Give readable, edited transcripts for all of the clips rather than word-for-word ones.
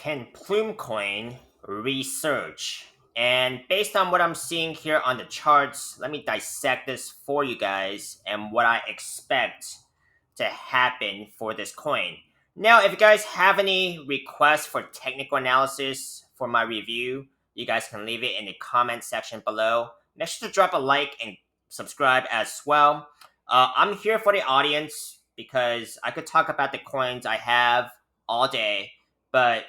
Can Plume coin resurge? And based on what I'm seeing here on the charts, let me dissect this for you guys and what I expect to happen for this coin. Now, if you guys have any requests for technical analysis for my review, you guys can leave it in the comment section below. Make sure to drop a like and subscribe as well. I'm here for the audience because I could talk about the coins I have all day, but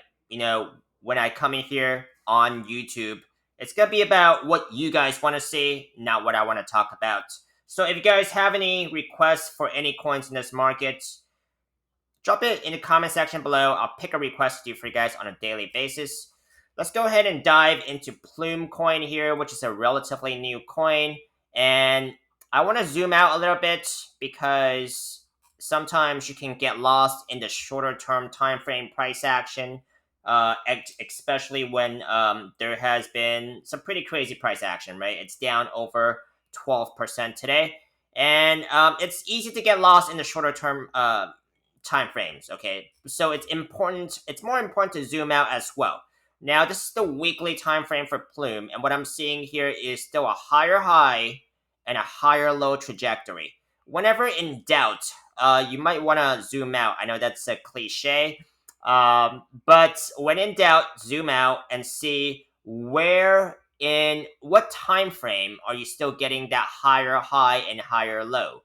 when I come in here on YouTube, it's gonna be about what you guys want to see, not what I want to talk about. So if you guys have any requests for any coins in this market, drop it in the comment section below. I'll pick a request to do for you guys on a daily basis. Let's go ahead and dive into Plume coin here, which is a relatively new coin. And I want to zoom out a little bit because sometimes you can get lost in the shorter term time frame price action, especially when there has been some pretty crazy price action, right? It's down over 12% today. And it's easy to get lost in the shorter term time frames. Okay, so it's more important to zoom out as well. Now this is the weekly time frame for Plume, and what I'm seeing here is still a higher high and a higher low trajectory. Whenever in doubt, you might want to zoom out. I know that's a cliche, but when in doubt, zoom out and see where in what time frame are you still getting that higher high and higher low.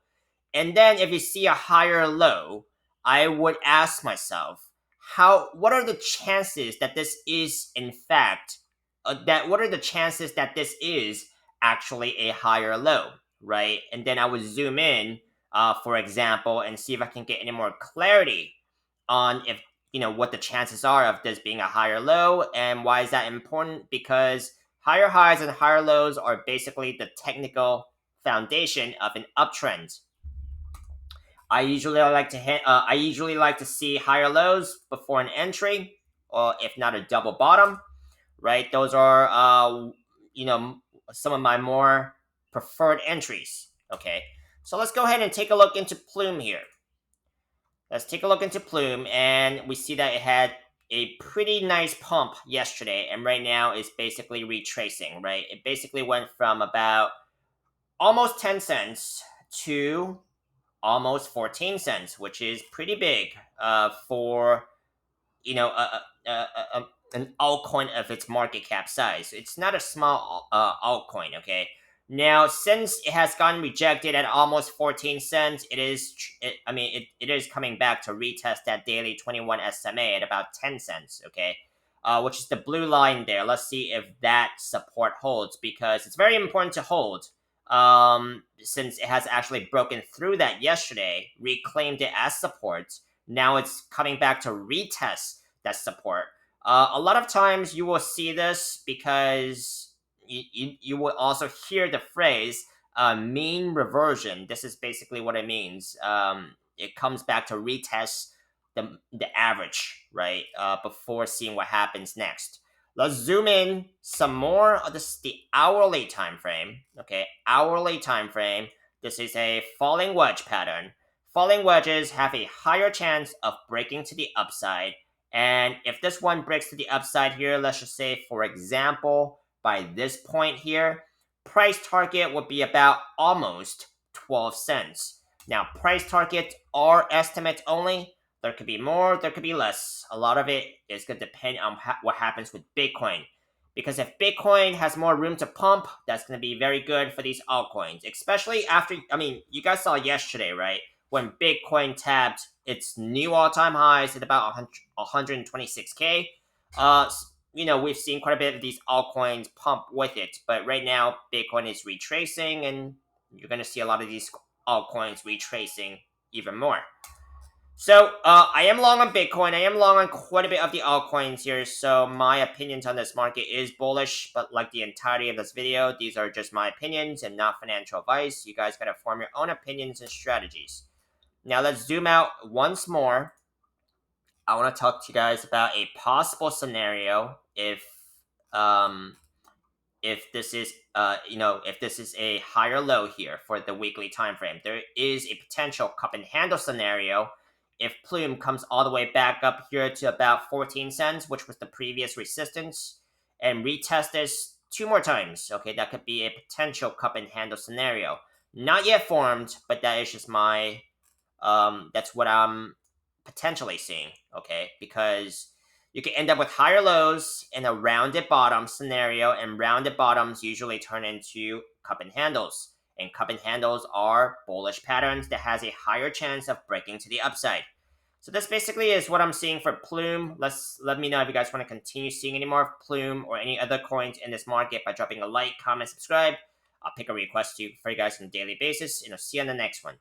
And then if you see a higher low, I would ask myself, what are the chances that this is in fact what are the chances that this is actually a higher low, right? And then I would zoom in, for example, and see if I can get any more clarity on if what the chances are of this being a higher low. And why is that important? Because higher highs and higher lows are basically the technical foundation of an uptrend. I usually like to see higher lows before an entry, or if not a double bottom. Right, those are some of my more preferred entries. Okay, so let's go ahead and take a look into Plume here. Let's take a look into Plume, and we see that it had a pretty nice pump yesterday, and right now is basically retracing. Right, it basically went from about almost 10 cents to almost 14 cents, which is pretty big for an altcoin of its market cap size. It's not a small altcoin. Okay. Now, since it has gotten rejected at almost 14 cents, it is coming back to retest that daily 21 SMA at about 10 cents. Okay. Which is the blue line there. Let's see if that support holds, because it's very important to hold. Since it has actually broken through that yesterday, reclaimed it as support. Now it's coming back to retest that support. A lot of times you will see this because you will also hear the phrase mean reversion. This is basically what it means. It comes back to retest the average, right? Before seeing what happens next. Let's zoom in some more. This is the hourly time frame. Okay, hourly time frame. This is a falling wedge pattern. Falling wedges have a higher chance of breaking to the upside. And if this one breaks to the upside here, let's just say, for example, by this point here, price target would be about almost 12 cents. Now, price targets are estimates only. There could be more, there could be less. A lot of it is going to depend on what happens with Bitcoin. Because if Bitcoin has more room to pump, that's going to be very good for these altcoins. Especially after, you guys saw yesterday, right? When Bitcoin tapped its new all-time highs at about 126K. We've seen quite a bit of these altcoins pump with it. But right now, Bitcoin is retracing, and you're going to see a lot of these altcoins retracing even more. So, I am long on Bitcoin. I am long on quite a bit of the altcoins here. So, my opinions on this market is bullish. But like the entirety of this video, these are just my opinions and not financial advice. You guys gotta form your own opinions and strategies. Now, let's zoom out once more. I want to talk to you guys about a possible scenario if this is if this is a higher low here for the weekly time frame. There is a potential cup and handle scenario if Plume comes all the way back up here to about 14 cents, which was the previous resistance, and retest this 2 more times, okay, that could be a potential cup and handle scenario. Not yet formed, but that is just my, that's what I'm potentially seeing, okay, because you can end up with higher lows in a rounded bottom scenario, and rounded bottoms usually turn into cup and handles. And cup and handles are bullish patterns that has a higher chance of breaking to the upside. So this basically is what I'm seeing for Plume. Let me know if you guys want to continue seeing any more of Plume or any other coins in this market by dropping a like, comment, subscribe. I'll pick a request for you guys on a daily basis, and I'll see you on the next one.